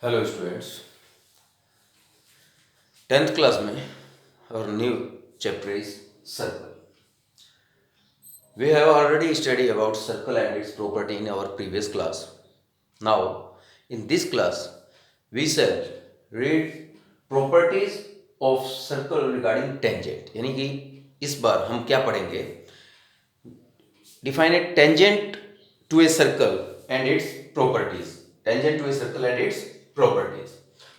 Hello students, 10th class में our new chapter is circle. We have already studied about circle and its property in our previous class. Now, in this class, we shall read properties of circle regarding tangent. यानी कि इस बार हम क्या पढ़ेंगे? Define a tangent to a circle and its properties. Tangent to a circle and its properties.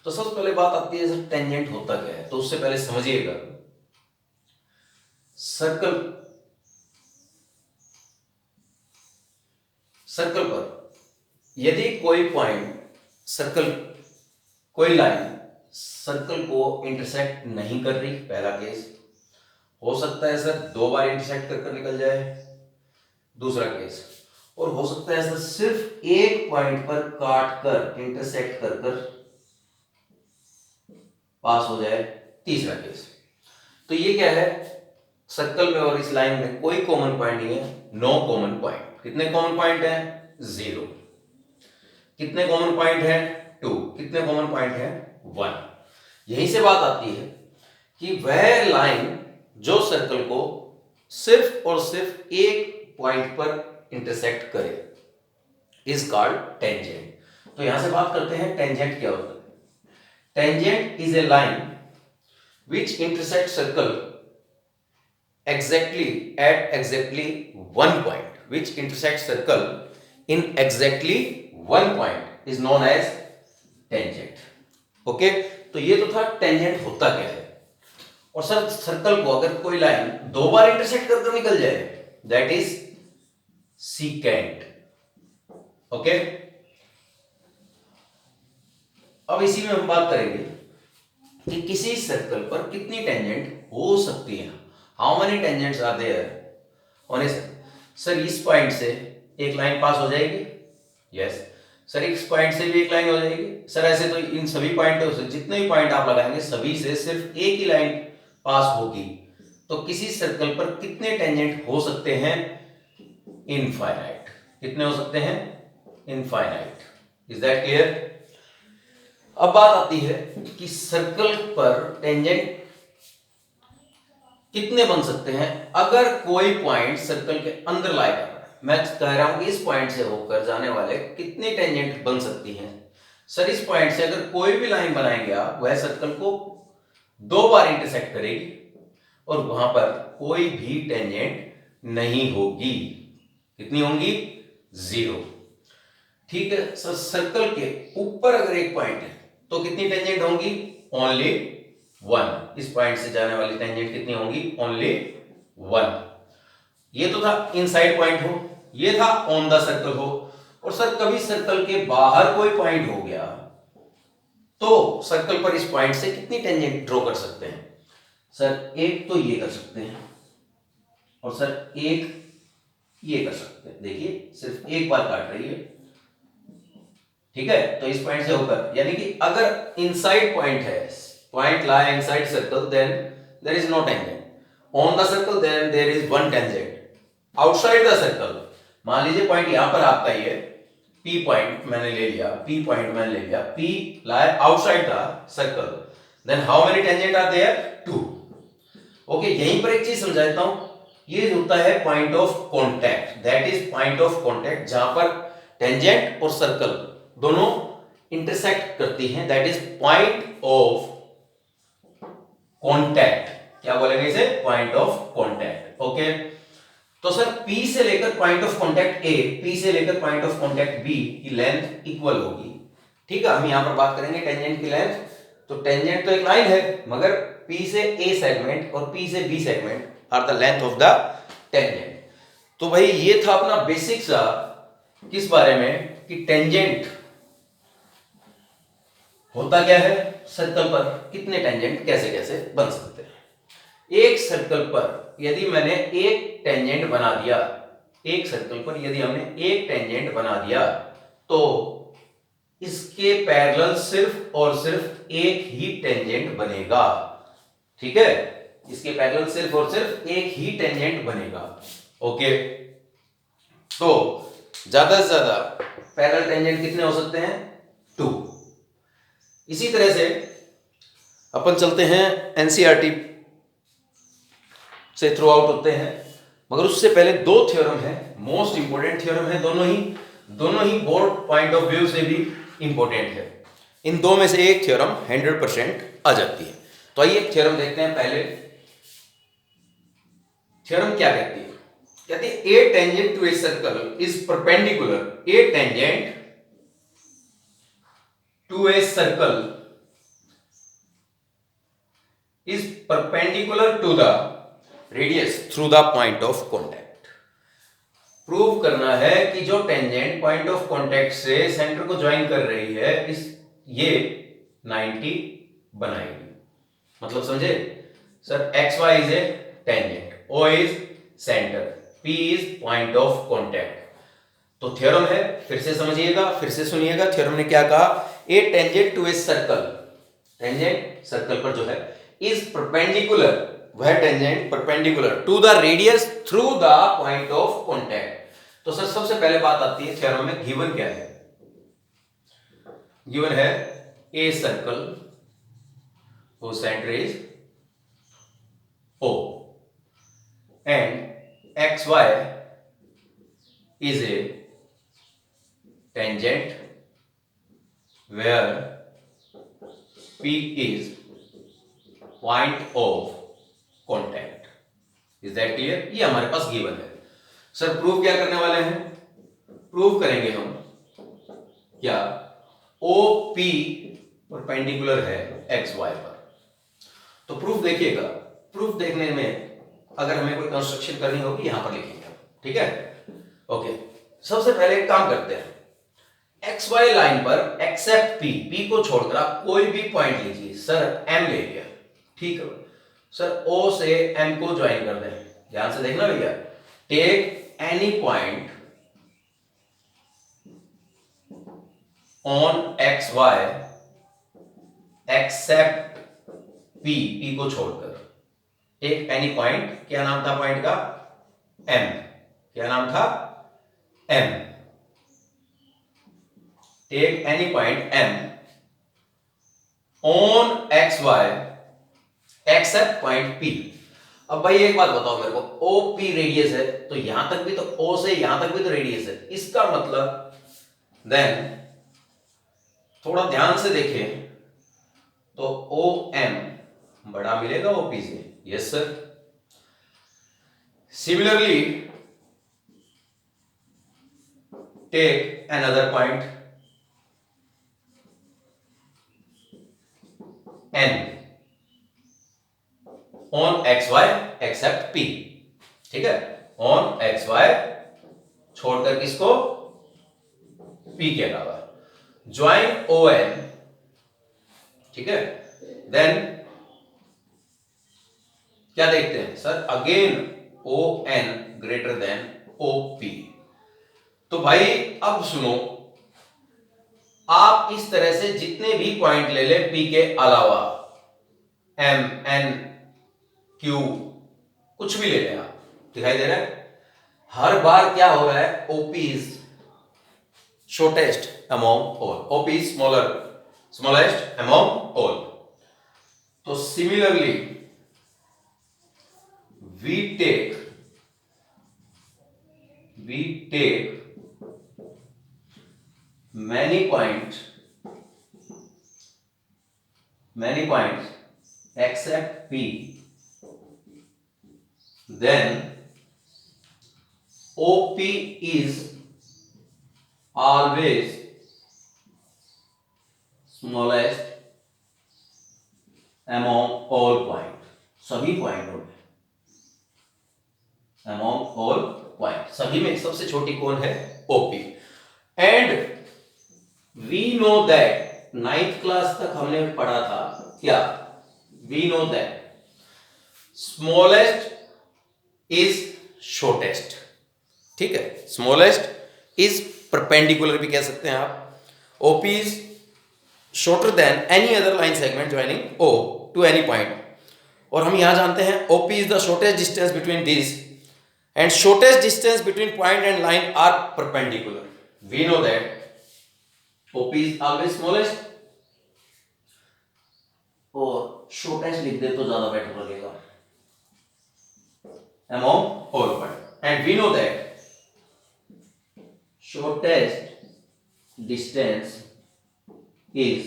तो सबसे पहले बात आती है सर टेंजेंट होता क्या है। तो उससे पहले समझिएगा सर्कल पर यदि कोई पॉइंट कोई लाइन सर्कल को इंटरसेक्ट नहीं कर रही, पहला केस हो सकता है सर 2 बार इंटरसेक्ट कर निकल जाए, दूसरा केस, और हो सकता है सर सिर्फ एक पॉइंट पर काट कर इंटरसेक्ट कर पास हो जाए, तीसरा केस। तो ये क्या है, सर्कल में और इस लाइन में कोई कॉमन पॉइंट नहीं है, नो कॉमन पॉइंट। कितने कॉमन पॉइंट है? 0। कितने कॉमन पॉइंट है? 2। कितने कॉमन पॉइंट है? 1। यहीं से बात आती है कि वह लाइन जो सर्कल को सिर्फ और सिर्फ एक पॉइंट पर इंटरसेक्ट करे इज कॉल्ड टेंजेंट। तो यहां से बात करते हैं टेंजेंट क्या होता है। Tangent is a line which intersects circle exactly one point. Which intersects circle in exactly one point is known as tangent. Okay? तो ये तो था tangent होता क्या है। और सर सर्कल को अगर कोई लाइन 2 बार इंटरसेक्ट कर निकल जाए, that is secant. Okay? अब इसी में हम बात करेंगे कि किसी सर्कल पर कितनी टेंजेंट हो सकती है। How many tangents are there on a circle. Sir इस पॉइंट से एक लाइन पास हो जाएगी, यस। सर इस पॉइंट से भी एक लाइन हो जाएगी। सर ऐसे तो इन सभी पॉइंटों से जितने भी पॉइंट आप लगाएंगे सभी से सिर्फ एक ही लाइन पास होगी। तो किसी सर्कल पर कितने टेंजेंट हो सकते हैं? इनफाइनाइट। कितने हो सकते हैं? इनफाइनाइट। Is that clear? अब बात आती है कि सर्कल पर टेंजेंट कितने बन सकते हैं अगर कोई पॉइंट सर्कल के अंदर लाई कर रहा है। मैं कह रहा हूं कि इस पॉइंट से होकर जाने वाले कितनी टेंजेंट बन सकती हैं। सर इस पॉइंट से अगर कोई भी लाइन बनाएंगे आप, वह सर्कल को 2 बार इंटरसेक्ट करेगी और वहां पर कोई भी टेंजेंट नहीं होगी। कितनी होंगी? 0। ठीक है सर, सर्कल के ऊपर अगर एक पॉइंट है तो कितनी टेंजेंट होंगी? ओनली 1। इस पॉइंट से जाने वाली टेंजेंट कितनी होंगी? ओनली 1। ये तो था इनसाइड पॉइंट हो, ये था ऑन द सर्कल हो। और सर कभी सर्कल के बाहर कोई पॉइंट हो गया तो सर्कल पर इस पॉइंट से कितनी टेंजेंट ड्रॉ कर सकते हैं? सर एक तो ये कर सकते हैं और सर एक ये कर सकते हैं। देखिए सिर्फ एक बार काट रही है, ठीक है। तो इस पॉइंट से होकर, यानी कि अगर इनसाइड पॉइंट है, point lie inside circle, then there is no tangent. On the circle then there is one tangent. Outside the circle, मान लीजिए पॉइंट यहां पर आपका ही है, P पॉइंट मैंने ले लिया, P पॉइंट मैंने ले लिया, P lie outside the circle, then how many tangent are there? 2। Okay, यहीं पर एक चीज समझा देता हूं। ये होता है point of contact, that is point of contact, जहां पर टेंजेंट और सर्कल दोनों इंटरसेक्ट करती हैं, that is point of contact. क्या बोलेंगे इसे? Point of contact. ओके, तो सर P से लेकर point of contact A, P से लेकर पॉइंट ऑफ कांटेक्ट B की लेंथ इक्वल होगी। ठीक है, हम यहां पर बात करेंगे टेंजेंट की लेंथ। तो टेंजेंट तो एक लाइन है, मगर P से A सेगमेंट और P से B segment are the length of the tangent. तो भाई ये था अपना बेसिक सा किस बारे में, कि टेंजेंट होता क्या है, सर्कल पर कितने टेंजेंट कैसे कैसे बन सकते हैं। एक सर्कल पर यदि मैंने एक टेंजेंट बना दिया, एक सर्कल पर यदि हमने एक टेंजेंट बना दिया तो इसके पैरेलल सिर्फ और सिर्फ एक ही टेंजेंट बनेगा। ठीक है, इसके पैरेलल सिर्फ और सिर्फ एक ही टेंजेंट बनेगा। ओके, तो ज्यादा से ज्यादा पैरेलल टेंजेंट कितने हो सकते हैं? 2। इसी तरह से अपन चलते हैं एनसीईआरटी से थ्रू आउट होते हैं, मगर उससे पहले दो थ्योरम है, मोस्ट इंपोर्टेंट थ्योरम है, दोनों ही बोर्ड पॉइंट ऑफ व्यू से भी इंपोर्टेंट है। इन दो में से एक थ्योरम 100% आ जाती है। तो आइए थ्योरम देखते हैं। पहले थ्योरम क्या कहती है? कहती है a tangent to a circle is perpendicular, a tangent to a circle is perpendicular to the radius through the point of contact. Prove करना है कि जो टेंजेंट पॉइंट ऑफ कॉन्टैक्ट से सेंटर को ज्वाइन कर रही है, ये 90 बनाएगी। मतलब समझे sir, X Y is a tangent, O is centre, P is point of contact. तो थ्योरम है, फिर से समझिएगा, फिर से सुनिएगा। थ्योरम ने क्या कहा? A tangent to a circle, tangent circle पर जो है, इज परपेंडिकुलर, वह tangent perpendicular to the radius through the point of contact. तो सर सबसे पहले बात आती है थ्योरम में, गिवन क्या है? गिवन है a circle whose center is O and XY is a tangent where P is point of contact. Is that clear? ये हमारे पास गिवन है। सर प्रूव क्या करने वाले हैं? प्रूव करेंगे हम क्या OP परपेंडिकुलर है XY पर। तो प्रूफ देखिएगा, प्रूफ देखने में अगर हमें कोई कंस्ट्रक्शन करनी होगी यहां पर लिखेंगे, ठीक है? ओके, सबसे पहले एक काम करते हैं, एक्स वाई लाइन पर एक्सेप्ट पी, पी को छोड़कर आप कोई भी पॉइंट लीजिए। सर एम ले लिया, ठीक है सर, ओ से एम को ज्वाइन कर दें। ध्यान से देखना भैया, take any point on X Y except P, P को छोड़कर। टेक एनी पॉइंट, क्या नाम था पॉइंट का? एम। क्या नाम था? M. Take any point M on X Y except point P. अब भाई एक बात बताओ मेरे को, ओ पी रेडियस है, तो यहां तक भी तो ओ से यहां तक भी तो रेडियस है। इसका मतलब देन थोड़ा ध्यान से देखें तो ओ एम बड़ा मिलेगा ओपी से। Yes sir. Similarly take another point N on X Y except P, ठीक है? ऑन एक्स वाई छोड़कर किसको? पी के अलावा। ज्वाइन ओ एन, ठीक है? देन क्या देखते हैं sir? Again O N greater than O P. तो भाई अब सुनो, आप इस तरह से जितने भी पॉइंट ले ले पी के अलावा, एम एन क्यू कुछ भी ले लें आप, दिखाई दे रहा है? हर बार क्या हो रहा है? OP is shortest among all, OP is smallest among all. तो similarly we take many points except P, then OP is always smallest among all points, सभी पॉइंटों में, among all point, सभी में सबसे छोटी कौन है? OP। And we know that, 9th class तक हमने पढ़ा था क्या? We know that smallest is shortest, ठीक है? स्मॉलेस्ट इज परपेंडिकुलर भी कह सकते हैं आप। OP is shorter than any other line segment joining O to any point. और हम यहां जानते हैं OP is the shortest distance between this and shortest distance between point and line are perpendicular. We know that OP is always smallest और shortest लिख दे तो ज्यादा better लगेगा, among all points, and we know that shortest distance is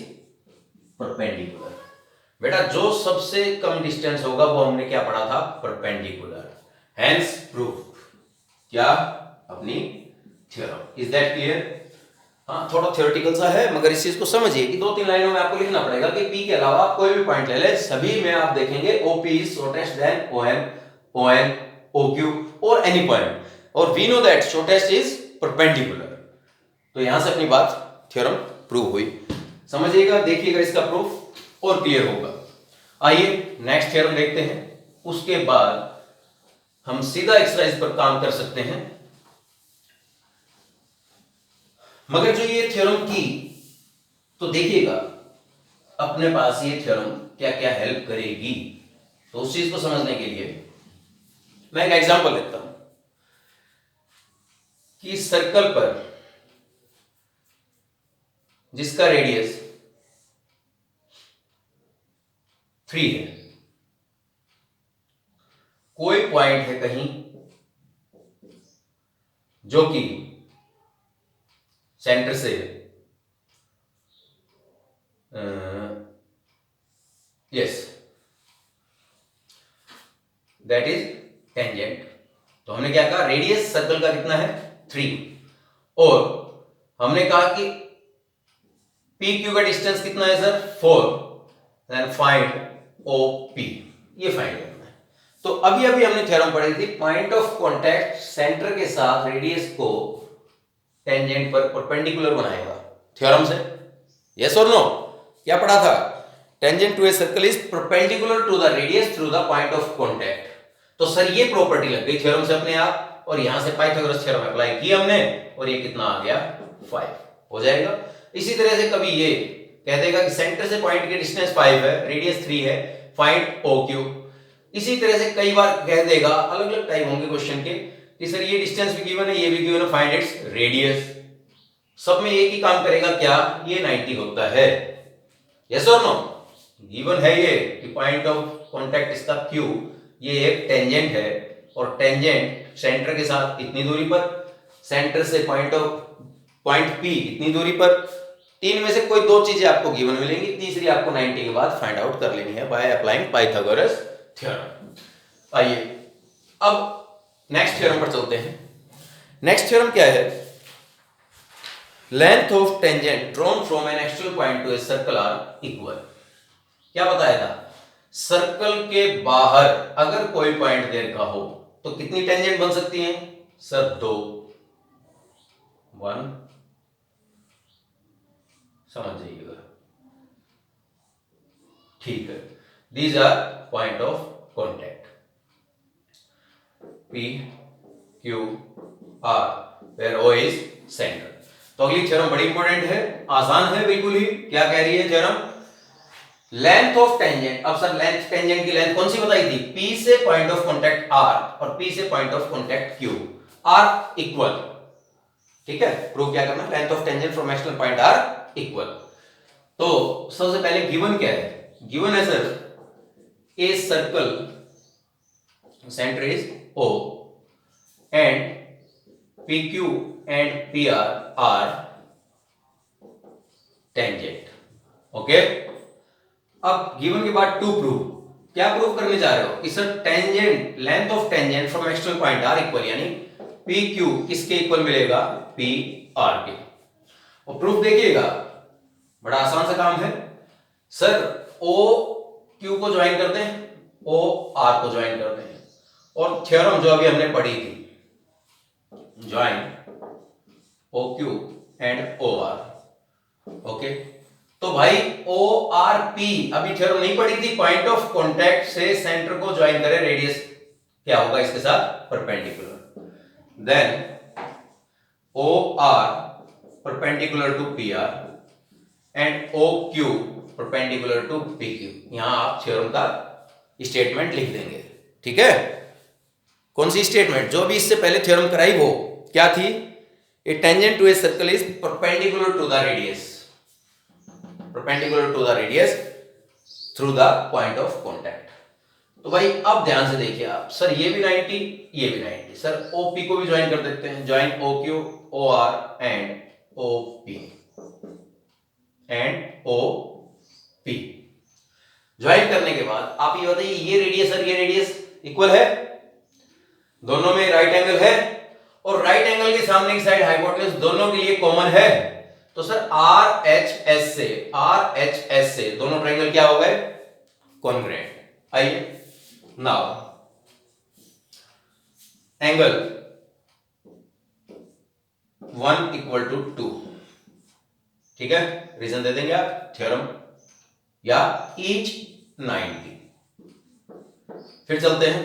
perpendicular। बेटा जो सबसे कम distance होगा वो हमने क्या पढ़ा था, परपेंडिकुलर, हेंस प्रूफ क्या, अपनी थ्योरम। Is that clear? हाँ, थोड़ा थ्योरेटिकल सा है, मगर इस चीज को समझिए कि 2-3 लाइनों में आपको लिखना पड़ेगा कि P के अलावा आप कोई भी पॉइंट ले ले, सभी में आप देखेंगे OP is shortest than OM, ON, OQ और any point, और we know that shortest is perpendicular। तो यहां से अपनी बात थ्योरम प्रूव हुई। समझिएगा, देखिएगा इसका प्रूफ और क्लियर होगा। आइए नेक्स्ट थ्योरम देखते हैं, उसके बाद हम सीधा एक्सरसाइज पर काम कर सकते हैं। मगर जो ये थ्योरम की, तो देखिएगा अपने पास ये थ्योरम क्या क्या हेल्प करेगी। तो उस चीज को समझने के लिए मैं एक एग्जांपल लेता हूं कि सर्कल पर जिसका रेडियस 3 है, कोई पॉइंट है कहीं जो कि सेंटर से यस दैट इज टेंजेंट। तो हमने क्या कहा, रेडियस सर्कल का कितना है 3, और हमने कहा कि पी क्यू का डिस्टेंस कितना है सर 4, देन फाइंड OP, ये फाइंड करना है। तो अभी अभी हमने थ्योरम पढ़ी थी, पॉइंट ऑफ कांटेक्ट सेंटर के साथ रेडियस को टेंजेंट पर परपेंडिकुलर बनाएगा, थ्योरम से। यस और नो? क्या पढ़ा था, tangent to a circle is perpendicular to the radius through the point of contact. तो सर ये प्रॉपर्टी लग गई थ्योरम से अपने आप, और यहां से पाइथागोरस थ्योरम अप्लाई किया हमने, और ये कितना आ गया 5 हो जाएगा। इसी तरह से कभी ये कह देगा कि सेंटर से पॉइंट के डिस्टेंस 5 है, रेडियस 3 है, फाइंड OQ। इसी तरह से कई बार कह देगा, अलग अलग टाइप होंगे क्वेश्चन के, कि सर ये डिस्टेंस भी गिवन है, ये भी गिवन है, फाइंड इट्स रेडियस। सब में एक ही काम करेगा, क्या, ये 90 होता है। यस और नो? गिवन है ये कि पॉइंट ऑफ कांटेक्ट इसका Q, ये एक टेंजेंट है, और टेंजेंट सेंटर के साथ इतनी दूरी पर, सेंटर से पॉइंट P इतनी दूरी पर। तीन में से कोई 2 चीजें आपको गिवन मिलेंगी, तीसरी आपको 90 के बाद फाइंड आउट कर लेनी है बाय अप्लाइंग पाइथागोरस थ्योरम। आइए अब नेक्स्ट थ्योरम पर चलते हैं। नेक्स्ट थ्योरम क्या है, length of tangent drawn from an actual point to a circle are equal. क्या बताया था, सर्कल के बाहर अगर कोई पॉइंट दे रखा हो तो कितनी टेंजेंट बन सकती हैं सर, 2, 1, समझ जाइएगा, ठीक है। These are point of contact P, Q, R, where O is centre. तो अगली थ्योरम बड़ी इंपॉर्टेंट है, आसान है बिल्कुल ही। क्या कह रही है थ्योरम, लेंथ ऑफ टेंजेंट। अब सर लेंथ, टेंजेंट की लेंथ कौन सी बताई थी, P से पॉइंट ऑफ कांटेक्ट R और P से point of contact Q are equal. ठीक है, प्रूव क्या करना, length of tangent from external point are equal. तो सबसे पहले गिवन क्या है, गिवन है sir a circle centre is O and PQ and PR are tangent। Okay, अब गिवन के बाद टू प्रूव, क्या प्रूव करने जा रहे हो कि sir tangent, length of tangent from external point are equal, यानी PQ किसके इक्वल मिलेगा, PR के। और प्रूफ देखिएगा, बड़ा आसान सा काम है सर। OQ को ज्वाइन करते हैं, OR को ज्वाइन करते हैं, और थ्योरम जो अभी हमने पढ़ी थी, join OQ and OR। Okay, तो भाई ORP अभी थ्योरम नहीं पढ़ी थी, पॉइंट ऑफ कांटेक्ट से सेंटर को ज्वाइन करें, रेडियस क्या होगा इसके साथ, perpendicular. Then OR perpendicular to PR and OQ perpendicular to PQ। यहां आप थ्योरम का स्टेटमेंट लिख देंगे, ठीक है। कौन सी स्टेटमेंट, जो भी इससे पहले थ्योरम कराई वो क्या थी, a tangent to a circle is perpendicular to the radius, perpendicular to the radius through the point of contact. तो भाई अब ध्यान से देखिए आप, सर ये भी 90, ये भी 90, सर OP को भी ज्वाइन कर देते हैं, join OQ OR and OP and OP। Join करने के बाद आप ये बताइए, ये रेडियस और ये रेडियस इक्वल है, दोनों में राइट एंगल है, और राइट एंगल के सामने की साइड हाइपोटेन्यूज दोनों के लिए कॉमन है। तो सर RHS से दोनों ट्रायंगल क्या हो गए, कॉन्ग्रुएंट। आइए नाउ एंगल 1 इक्वल टू 2, ठीक है, रीजन दे देंगे आप, थ्योरम या ईच 90। फिर चलते हैं,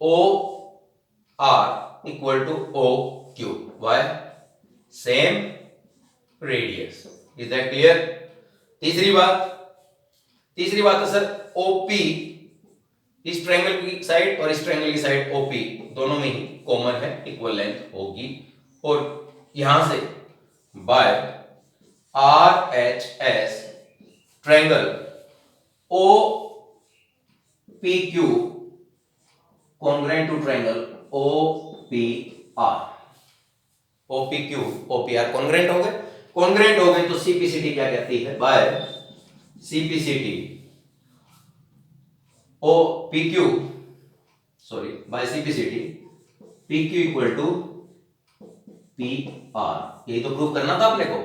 OR equal to OQ, why, same radius, is that clear. तीसरी बात है सर OP इस ट्रायंगल की साइड और इस ट्रायंगल की साइड OP दोनों में ही कॉमन है, इक्वल लेंथ होगी, और यहां से by RHS triangle OPQ congruent to triangle OPR, OPQ OPR congruent हो गए। कॉन्ग्रुएंट हो गए तो CPCT क्या कहती है, by CPCT OPQ, sorry by CPCT PQ equal to PR। यही तो प्रूव करना था अपने को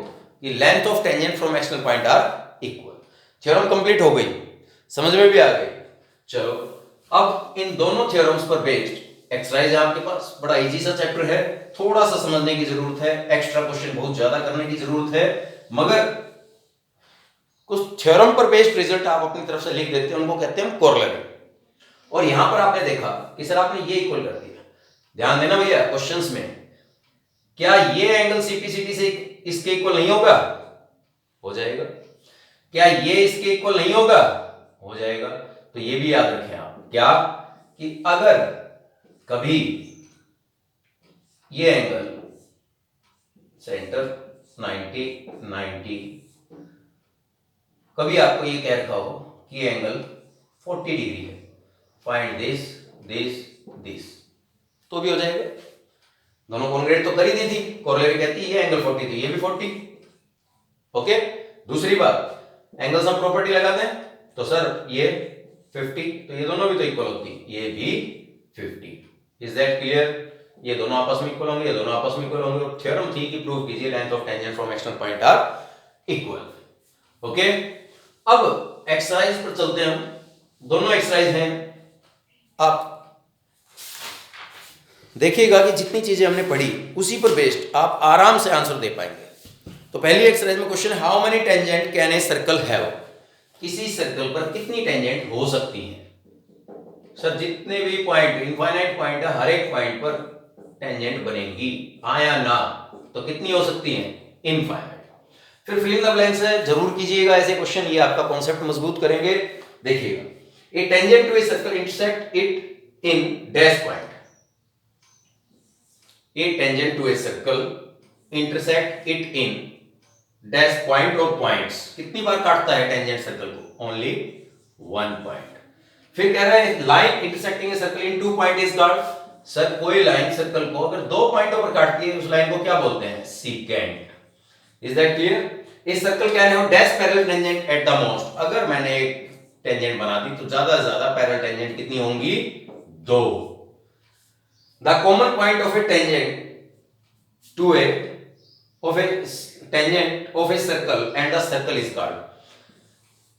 कि length of tangent from external point are equal. Theorem complete हो गई, समझ में भी आ गई। चलो अब इन दोनों थ्योरम्स पर बेस्ड एक्सरसाइज आपके पास, बड़ा इजी सा चैप्टर है, थोड़ा सा समझने की जरूरत है, एक्स्ट्रा क्वेश्चन बहुत ज्यादा करने की जरूरत है, मगर कुछ थ्योरम पर बेस्ड रिजल्ट आप अपनी तरफ से लिख देते हैं, उनको कहते हैं कोरोलरी। और यहां पर आपने देखा कि सर आपने ये इक्वल कर दिया, ध्यान देना भैया क्वेश्चंस में, क्या ये एंगल CPCT से इसके इक्वल नहीं होगा, हो जाएगा। क्या ये इसके इक्वल नहीं होगा, हो जाएगा। तो ये भी याद रखें आप, क्या कि अगर कभी ये एंगल सेंटर 90 90, कभी आपको ये कह रखा हो कि ये एंगल 40 डिग्री है, फाइंड दिस दिस दिस, तो भी हो जाएगा। दोनों कॉन्ग्रुएंट तो कर ही दी थी, कोरोलरी कहती है ये एंगल 40 तो ये भी 40। ओके, दूसरी बात, एंगल सम प्रॉपर्टी लगाते हैं तो सर ये 50, तो ये दोनों भी तो इक्वल होती, ये भी 50। Is that clear. ये दोनों आपस में इक्वल होंगे, ये दोनों आपस में इक्वल होंगे, और थ्योरम थी कि प्रूव कीजिए length of tangent from external point are equal. Okay, अब एक्सरसाइज पर चलते हैं हम। दोनों एक्सरसाइज हैं, आप देखिएगा कि जितनी चीजें हमने पढ़ी उसी पर बेस्ड आप आराम से आंसर दे पाएंगे। तो पहली एक्सरसाइज में क्वेश्चन है, how many tangent can a circle have, किसी सर्कल पर कितनी टेंजेंट हो सकती हैं। सर जितने भी पॉइंट, इनफाइनाइट पॉइंट है, हर एक पॉइंट पर टेंजेंट बनेंगी, हाँ या ना, तो कितनी हो सकती हैं, इनफाइनाइट। फिर फिलिंग द ब्लैंक्स है, जरूर कीजिएगा ऐसे क्वेश्चन, ये आपका कॉन्सेप्ट मजबूत करेंगे। देखिएगा, a tangent to a circle intersect it in dash point, A tangent to a circle intersect it in dash point और points, कितनी बार काटता है टेंजेंट सर्कल को, ओनली 1 पॉइंट। फिर कह रहा है line intersecting a circle in 2 point is called, sir कोई लाइन सर्कल को अगर 2 पॉइंटों पर काटती है उस लाइन को क्या बोलते हैं, secant. Is that clear. A circle can have dash parallel tangent at the most, अगर मैंने एक टेंजेंट बना दी तो ज्यादा से ज्यादा पैरेलल टेंजेंट कितनी होंगी, 2। The common point of a tangent to a tangent of a circle and the circle is called,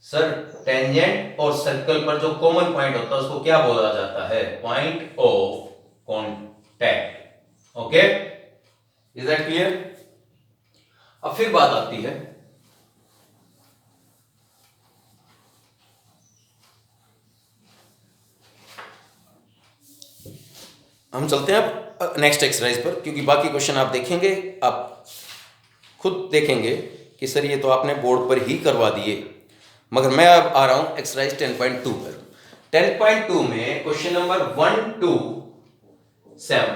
sir tangent और सर्कल पर जो कॉमन पॉइंट होता है उसको क्या बोला जाता है, point of contact. Okay, is that clear. अब फिर बात आती है हम चलते हैं अब नेक्स्ट एक्सरसाइज पर, क्योंकि बाकी क्वेश्चन आप देखेंगे, आप खुद देखेंगे कि सर ये तो आपने बोर्ड पर ही करवा दिए, मगर मैं अब आ रहा हूं एक्सरसाइज 10.2 पर। 10.2 में क्वेश्चन नंबर 1 to 7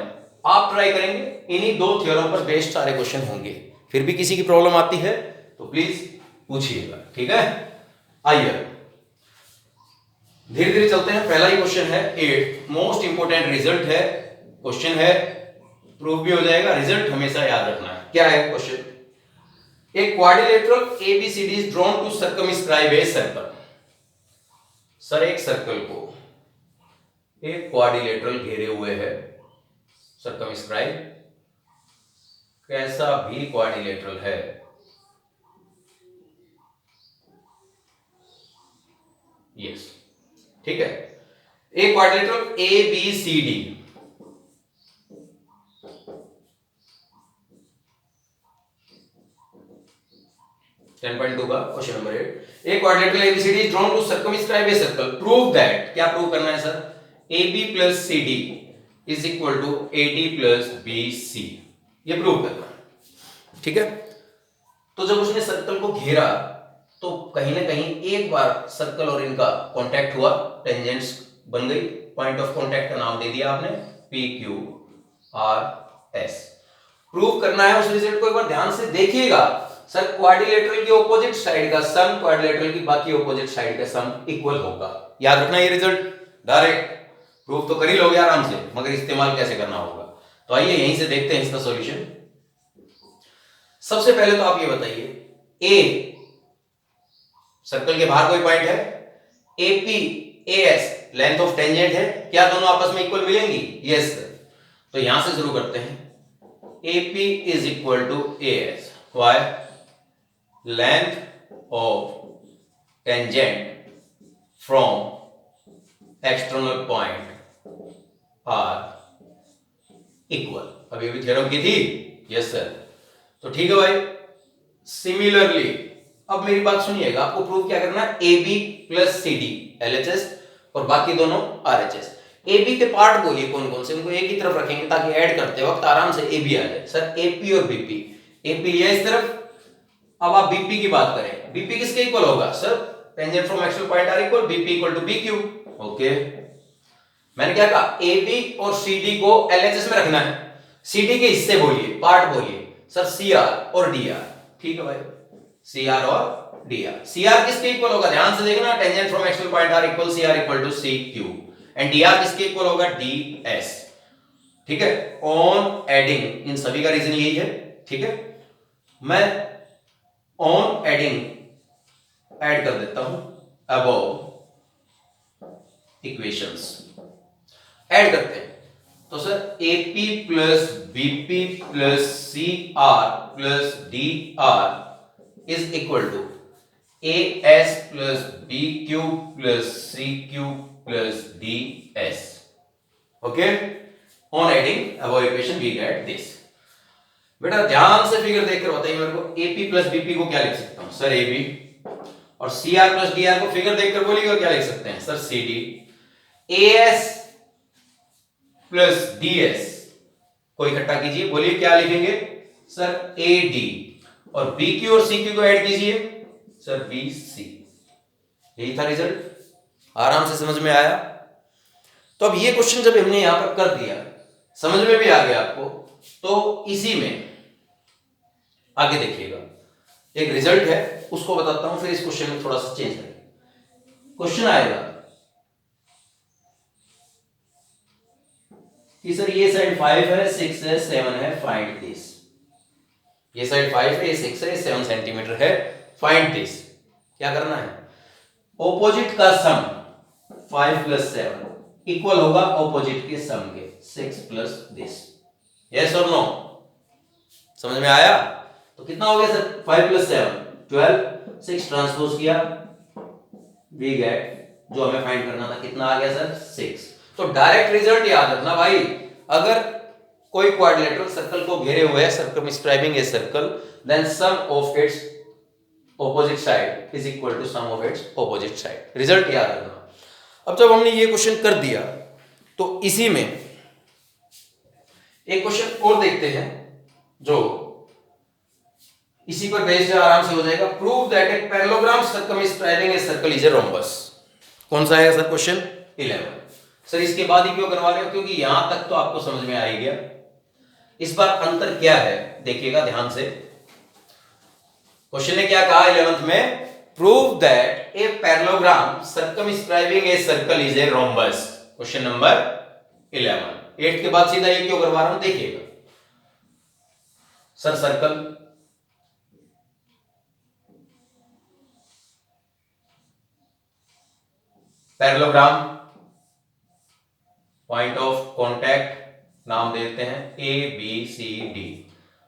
आप ट्राई करेंगे, इन्हीं 2 थ्योरम पर बेस्ड सारे क्वेश्चन होंगे। फिर भी किसी की प्रॉब्लम आती है तो प्लीज पूछिएगा, ठीक है। आइए धीरे धीरे चलते हैं। पहला ही क्वेश्चन है 8, मोस्ट इंपोर्टेंट रिजल्ट है, क्वेश्चन है, प्रूफ भी हो जाएगा, रिजल्ट हमेशा याद रखना है। क्या है question? A quadrilateral ABCD is drawn to circumscribe a circle. Sir एक सर्कल को एक क्वाड्रिलेटरल घेरे हुए है, सर्कमस्क्राइब, कैसा भी क्वाड्रिलेटरल है, यस, ठीक है। एक क्वाड्रिलेटरल ABCD, 10.2 का क्वेश्चन नंबर 8। एक quadrilateral ABCD is drawn to circumscribe a circle, prove that, क्या प्रूव करना है sir? AB plus CD is equal to AD plus BC, ये प्रूव करना है, ठीक है। तो जब उसने सर्कल को घेरा तो कहीं ना कहीं एक बार सर्कल और इनका कांटेक्ट हुआ, टेंजेंट्स बन गई, पॉइंट ऑफ कांटेक्ट का नाम दे दिया आपने PQRS। प्रूव करना है, उस रिजल्ट को एक बार ध्यान से देखिएगा। सर क्वाड्रिलेटरल की ऑपोजिट साइड का सम क्वाड्रिलेटरल की बाकी ऑपोजिट साइड का सम इक्वल होगा, याद रखना ये रिजल्ट। डायरेक्ट प्रूव तो कर ही लोगे आराम से, मगर इस्तेमाल कैसे करना होगा। तो आइए यहीं से देखते हैं इसका सॉल्यूशन। सबसे पहले तो आप ये बताइए, ए सर्कल के बाहर कोई पॉइंट है, AP AS length of tangent है, क्या दोनों आपस में इक्वल मिलेंगी? Yes sir. तो यहां से शुरू करते हैं, AP is equal to AS, why? Length of tangent from external point are equal. अभी अभी थ्योरम की थी, यस सर। तो ठीक है भाई। सिमिलरली अब मेरी बात सुनिएगा, आपको प्रूव क्या करना है? AB प्लस CD LHS और बाकी दोनों RHS। AB के पार्ट बोलिए कौन कौन से, उनको एक ही तरफ रखेंगे ताकि ऐड करते वक्त आराम से AB आ जाए। सर AP और BP, AP लिया इस तरफ, अब आप BP की बात करें, BP किसके इक्वल होगा? Sir tangent from actual point are equal BP equal to BQ। Okay, मैंने क्या कहा? AB और CD को LHS में रखना है, CD के हिस्से बोलिए, पार्ट बोलिए। सर CR और DR, ठीक है भाई, CR और DR। CR किसके इक्वल होगा? ध्यान से देखना, tangent from actual point are equal CR equal to CQ, and DR किसके इक्वल होगा? DS, ठीक है। ऑन एडिंग, इन सभी का रीजन यही है, ठीक है। मैं ऑन एडिंग ऐड कर देता हूं, अबव इक्वेशंस ऐड करते हैं। तो sir AP plus BP plus CR plus DR is equal to AS plus BQ plus CQ plus DS। Okay, on adding above equation we get this. बेटा ध्यान से figure देखकर बताइए मेरे को, AP प्लस BP को क्या लिख सकता हूं? सर AB, और CR प्लस DR को फिगर देखकर बोलिएगा क्या लिख सकते हैं? Sir CD। AS plus DS को इकट्ठा कीजिए, बोलिए क्या लिखेंगे? सर AD, और BQ और CQ को ऐड कीजिए, सर BC। यही था रिजल्ट, आराम से समझ में आया। तो अब ये क्वेश्चन जब हमने यहां पर कर दिया, समझ में भी आ गया आपको, तो इसी में आगे देखिएगा, एक रिजल्ट है उसको बताता हूं, फिर इस क्वेश्चन में थोड़ा सा चेंज करेंगे। क्वेश्चन आएगा कि सर ये साइड 5 है, 6 है, 7 है, फाइंड दिस। ये साइड 5 है, ये 6 है, ये 7 सेंटीमीटर है, फाइंड दिस। क्या करना है? ऑपोजिट का सम 5 प्लस 7 इक्वल होगा ऑपोजिट के सम के 6 प्लस दिस। यस और नो? समझ में आया? तो कितना हो गया सर? 5 प्लस 7 12, 6 ट्रांसपोज किया, वी गेट, जो हमें फाइंड करना था कितना आ गया सर? 6। तो डायरेक्ट रिजल्ट याद रखना भाई, अगर कोई क्वाड्रिलेटरल सर्कल को घेरे हुए है, circumscribing a circle, then sum of its opposite side is equal to sum of its opposite side. Result याद रखना। अब जब हमने ये क्वेश्चन कर दिया तो इसी में एक क्वेश्चन और देखते हैं जो इसी पर बेस्ड आराम से हो जाएगा। Prove that a parallelogram circumscribing a circle is a rhombus. कौन सा है सर? क्वेश्चन 11। सर इसके बाद ही क्यों करवा रहे हो? क्योंकि यहां तक तो आपको समझ में आ ही गया। इस बार अंतर क्या है देखिएगा ध्यान से। क्वेश्चन ने क्या कहा 11th में, prove that a parallelogram circumscribing a circle is a rhombus. Question number 11। 8 के बाद सीधा ये क्यों करवा रहा हूं देखिएगा। Sir circle, parallelogram, point of contact नाम देते हैं A B C D,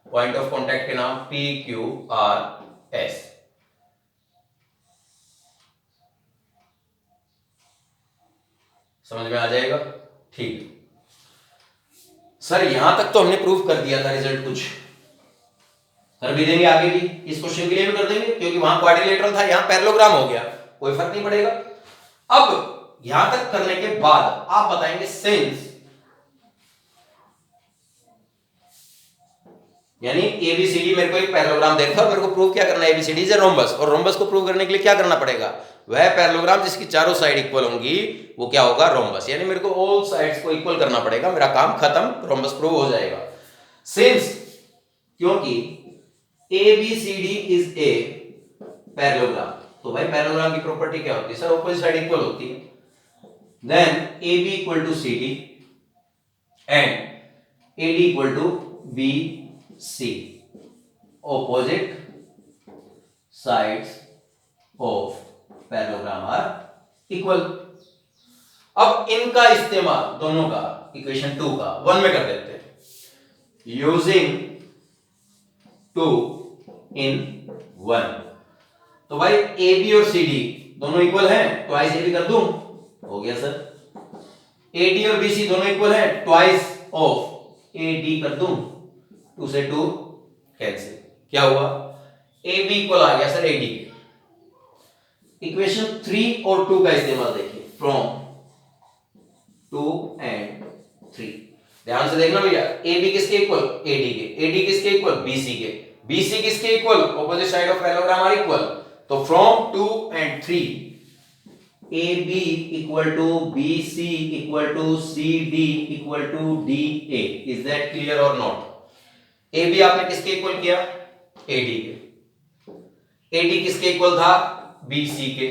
point of contact के नाम पी क्यू आर एस। समझ में आ जाएगा? ठीक है सर, यहां तक तो हमने प्रूव कर दिया था, रिजल्ट कुछ कर भी देंगे आगे भी, इस क्वेश्चन के लिए भी कर देंगे क्योंकि वहां क्वाड्रिलेटरल था, यहां पैरेललोग्राम हो गया, कोई फर्क नहीं पड़ेगा। अब यहां तक करने के बाद आप बताएंगे सिंस, यानी एबीसीडी मेरे को एक पैरेललोग्राम देखा और मेरे को प्रूव क्या करना है, एबीसीडी इज ए रोम्बस, और रोम्बस को प्रूव करने के लिए क्या करना पड़ेगा, वह पैरेललोग्राम जिसकी चारों साइड इक्वल होंगी वो क्या होगा, रोम्बस, यानी मेरे को ऑल साइड्स को इक्वल करना पड़ेगा, मेरा काम खत्म, रोम्बस प्रूव हो जाएगा। सिंस, क्योंकि एबीसीडी इज ए पैरेललोग्राम, तो भाई पैरेललोग्राम की प्रॉपर्टी क्या होती है सर, ऑपोजिट साइड इक्वल होती है, then AB equal to CD and AD equal to BC, opposite sides of parallelogram are equal. अब इनका इस्तेमाल दोनों का इक्वेशन 2 का 1 में कर देते हैं, यूजिंग 2 in 1। तो भाई AB और CD दोनों इक्वल हैं, ट्वाइस AB कर दूं, हो गया सर। AD और BC दोनों इक्वल हैं, ट्वाइस ऑफ AD कर दूं, 2 से 2 कैंसिल, क्या हुआ, AB इक्वल आ गया सर AD के। इक्वेशन 3 और 2 का इस्तेमाल देखिए, फ्रॉम 2 and 3, ध्यान से देखना भैया, AB किसके इक्वल, AD के, AD किसके इक्वल, BC के, BC किसके equal, opposite side of parallelogram are equal, तो from 2 and 3 AB equal to BC equal to CD equal to DA, is that clear और नॉट? AB आपने किसके equal किया, AD के, AD किसके इक्वल था, BC के,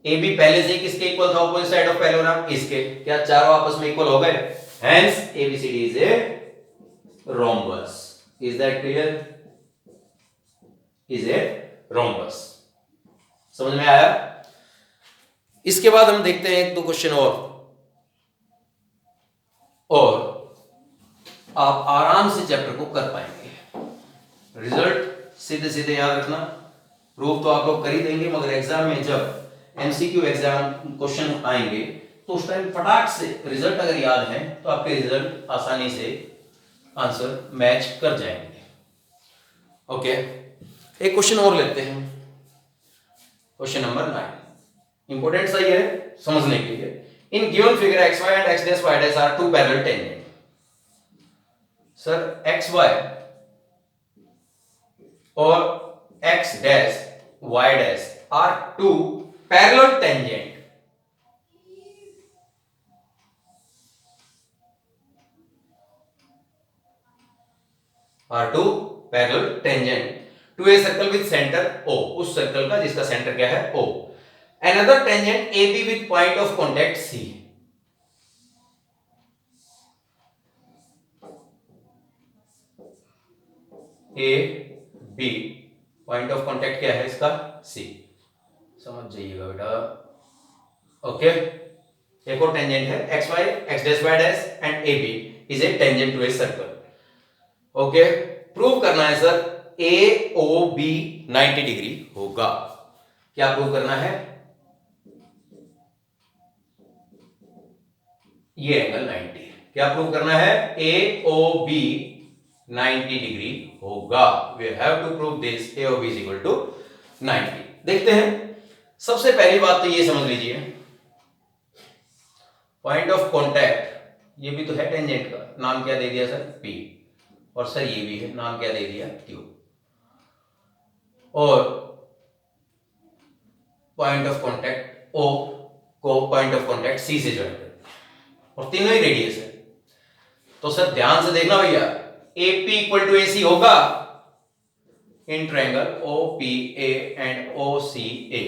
AB पहले से ही किसके इक्वल था, ऑपोजिट साइड ऑफ पैरेललोग्राम इसके, क्या चारों आपस में इक्वल हो गए, hence ABCD is a rhombus, is that clear, is a rhombus. समझ में आया? इसके बाद हम देखते हैं 1-2 क्वेश्चन और आप आराम से चैप्टर को कर पाएंगे। रिजल्ट सीधे सीधे याद रखना, प्रूफ तो आप लोग कर ही देंगे, मगर एग्जाम में जब एमसीक्यू एग्जाम क्वेश्चन आएंगे तो उस टाइम फटाक से रिजल्ट अगर याद है तो आपके रिजल्ट आसानी से आंसर मैच कर जाएंगे। ओके, एक क्वेश्चन और लेते हैं, क्वेश्चन नंबर 9, इंपोर्टेंट सही है समझने के लिए। In given figure xy and x dash y dash are two parallel tangent. Sir xy और x dash y dash are two parallel tangent. Are two parallel tangent to a circle with centre O, उस सर्कल का जिसका centre क्या है O। Another tangent AB with point of contact C। A B point of contact क्या है इसका C, समझ जाइएगा बेटा। ओके, एक और टेंजेंट है XY, X dash Y dash and AB is a tangent to a circle. Okay, prove करना है सर AOB 90 डिग्री होगा। क्या प्रूव करना है? ये एंगल 90। क्या प्रूव करना है? AOB 90 डिग्री होगा। We have to prove this AOB is equal to 90। देखते हैं, सबसे पहली बात तो ये समझ लीजिए, पॉइंट ऑफ कांटेक्ट, ये भी तो है टेंजेंट का, नाम क्या दे दिया सर P, और सर ये भी है, नाम क्या दे दिया Q, और पॉइंट ऑफ कांटेक्ट O को पॉइंट ऑफ कांटेक्ट C से ज्वाइन करते हैं और तीनों ही रेडियस है। तो सर ध्यान से देखना भैया, AP इक्वल टू AC होगा, in triangle OPA and OCA.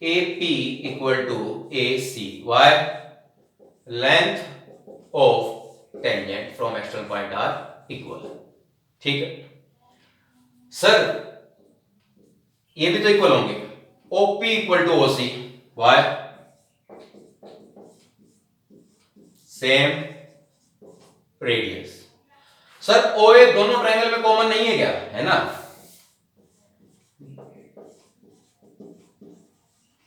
AP equal to AC. Why? Length of tangent from external point are equal. ठीक है सर, ये भी तो इक्वल होंगे. OP equal to OC. Why? Same radius. Sir OA दोनों triangle में common नहीं है क्या? है ना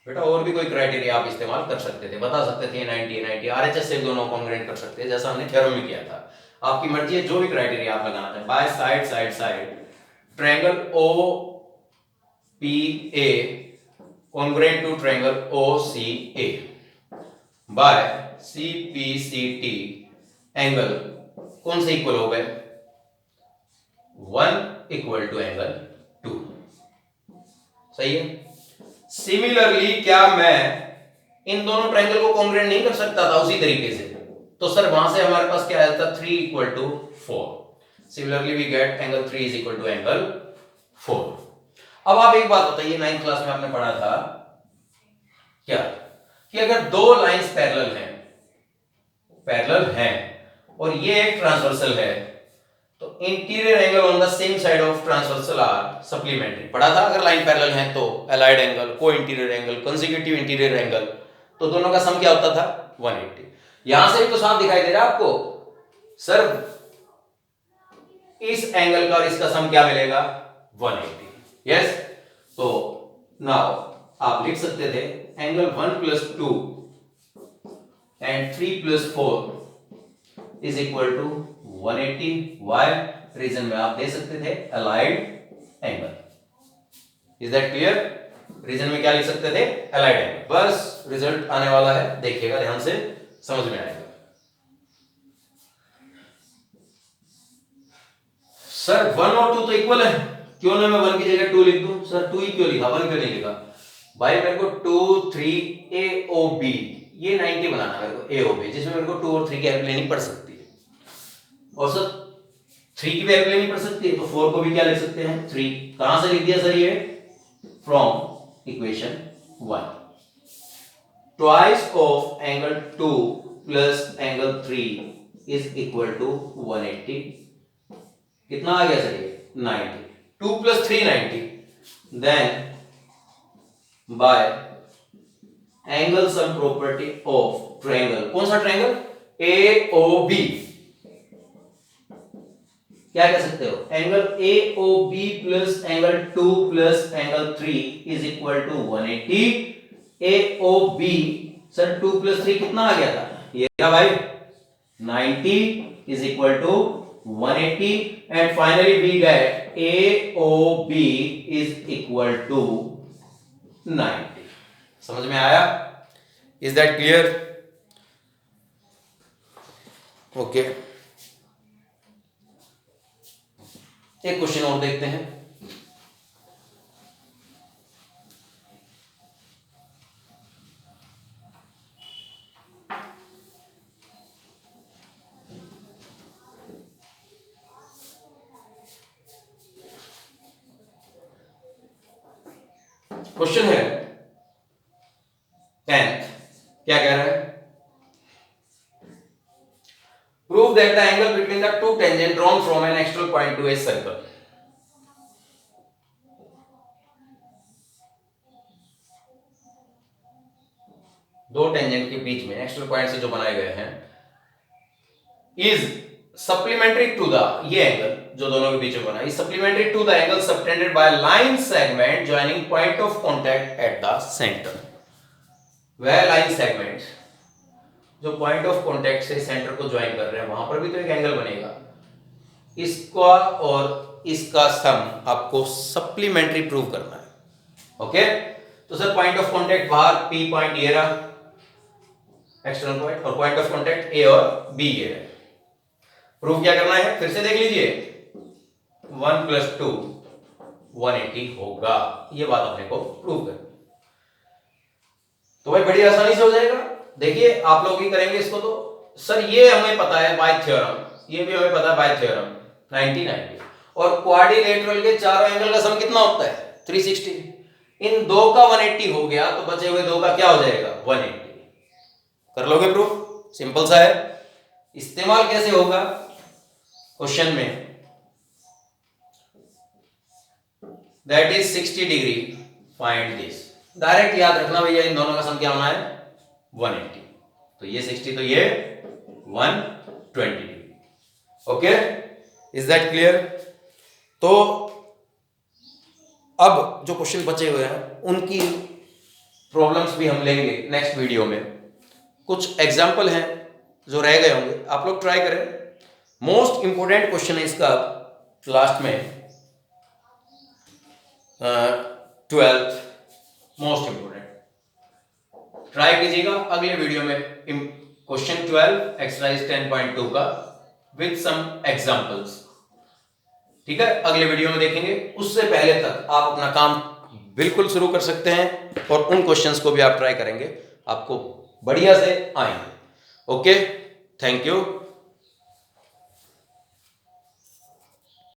बेटा. और भी कोई क्राइटेरिया आप इस्तेमाल कर सकते थे, बता सकते थे 90 90 आरएचएस से दोनों कॉन्ग्रुएंट कर सकते हैं, जैसा हमने थ्योरम में किया था. आपकी मर्जी है, जो भी क्राइटेरिया आप लगाना चाहें. By side side side triangle OPA congruent to triangle OCA by CPCT angle कौन से इक्वल हो गए? 1 इक्वल टू एंगल 2. सही है. सिमिलरली क्या मैं इन दोनों ट्रायंगल को कॉन्ग्रुएंट नहीं कर सकता था उसी तरीके से? तो सर वहां से हमारे पास क्या आया था? 3 equal to 4. Similarly we get angle 3 is equal to angle 4. अब आप एक बात बताइए, 9th क्लास में आपने पढ़ा था क्या कि अगर दो लाइंस पैरेलल हैं और ये एक ट्रांसवर्सल है तो interior angle on the same side of transversal are supplementary. पढ़ा था अगर लाइन पैरेलल है तो अलाइड एंगल, को interior angle, consecutive interior angle, तो दोनों का सम क्या होता था? 180. यहां से भी तो साफ दिखाई दे रहा है आपको सर, इस एंगल का और इसका सम क्या मिलेगा? 180. यस. तो नाउ आप लिख सकते थे angle 1 plus 2 and 3 plus 4 is equal to 180. Why? Reason में आप दे सकते थे allied angle. Is that clear? Reason में क्या लिख सकते थे? Allied angle. बस रिजल्ट आने वाला है, देखिएगा ध्यान से, समझ में आएगा. सर 1 और 2 तो इक्वल है, क्यों ना मैं 1 की जगह 2 लिख दूं? सर 2 ही क्यों लिखा, 1 क्यों नहीं लिखा? भाई मेरे को 2 3 AOB ये 90 बनाना मेरे को AOB, जिसमें मेरे को 2 और 3 की हेल्प लेनी पड़ सकती है. और सर 3 की भी हेल्प लेनी पड़ सकती है, तो 4 को भी क्या लिख सकते हैं? 3. कहां से लिख दिया सर ये? From equation 1. Twice of angle 2 plus angle 3 is equal to 180. कितना आ गया सर ये? 90. 2 plus 3 90. Then by angle sum property of triangle. कौन सा ट्रायंगल? AOB. क्या कह सकते हो? Angle AOB plus angle 2 plus angle 3 is equal to 180. AOB sir 2 plus 3 कितना आ गया था? ये क्या भाई? 90 is equal to 180. And finally we get AOB is equal to 90. समझ में आया? Is that clear? ओके. एक क्वेश्चन और देखते हैं. क्वेश्चन है 10th. क्या कह रहा है? Prove that the angle between the two tangents drawn from an external point to a circle. दो टेंजेंट के बीच में एक्सटर्नल पॉइंट से जो बनाए गए हैं इज सप्लीमेंट्री टू द, ये एंगल जो दोनों के बीच में बना, is supplementary to the angle subtended by line segment joining point of contact at the centre. वह लाइन सेगमेंट जो पॉइंट ऑफ कांटेक्ट से सेंटर को ज्वाइन कर रहे हैं, वहां पर भी तो एक एंगल बनेगा. इसका और इसका सम आपको सप्लीमेंट्री प्रूव करना है. ओके. तो सर पॉइंट ऑफ कांटेक्ट बाहर P पॉइंट ये रहा एक्सटर्नल पॉइंट, और पॉइंट ऑफ कांटेक्ट A और B ये है. प्रूव क्या करना है? फिर से देख लीजिए. 1 प्लस 2 180 होगा. ये बात अपने को प्रूव करनी. तो भाई बड़ी आसानी से हो जाएगा. देखिए आप लोग ही करेंगे इसको. तो सर ये हमें पता है बाय थ्योरम, ये भी हमें पता है बाय थ्योरम 90 90. और क्वाड्रिलेटरल के चारों एंगल का सम कितना होता है 360। इन दो का 180 हो गया तो बचे हुए दो का क्या हो जाएगा 180। कर लोगे प्रूफ, सिंपल सा है। इस्तेमाल कैसे होगा क्वेश्चन में, that is 60 degree, find this. Direct याद रखना भैया इन दोनों का सम क्या होना है 180। तो ये 60 तो ये 120 degree. Okay, is that clear? तो अब जो क्वेश्चन बचे हुए हैं उनकी प्रॉब्लम्स भी हम लेंगे नेक्स्ट वीडियो में। कुछ एग्जाम्पल हैं जो रह गए होंगे, आप लोग ट्राई करें। मोस्ट इंपोर्टेंट क्वेश्चन है इसका लास्ट में, 12th मोस्ट इंपोर्टेंट। ट्राई कीजिएगा अगले वीडियो में क्वेश्चन 12 एक्सरसाइज 10.2 का विद सम एग्जांपल्स। ठीक है, अगले वीडियो में देखेंगे। उससे पहले तक आप अपना काम बिल्कुल शुरू कर सकते हैं और उन क्वेश्चंस को भी आप ट्राई करेंगे, आपको बढ़िया से आएंगे। Okay, thank you.